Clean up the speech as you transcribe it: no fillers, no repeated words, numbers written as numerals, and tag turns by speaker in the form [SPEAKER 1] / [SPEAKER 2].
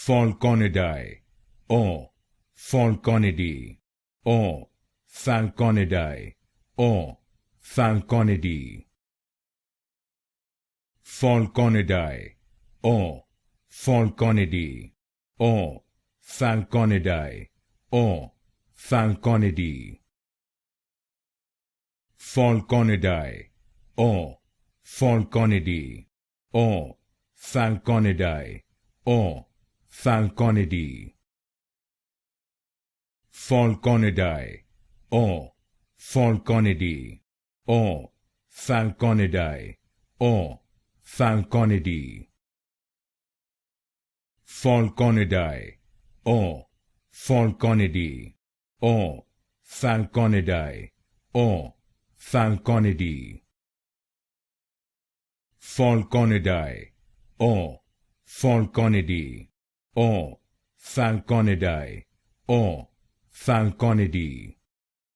[SPEAKER 1] Falconidae or Falconidae or Falconidae or Falconidae. Falconidae or Falconidae or Falconidae or Falconidae. Falconidae or Falconidae or Falconidae or Falconidae. Falconidae or Falconidae or Falconidae or Falconidae. Falconidae or Falconidae or Falconidae or Falconidae. Falconidae or Falconidae or Falconidae or Falconidae.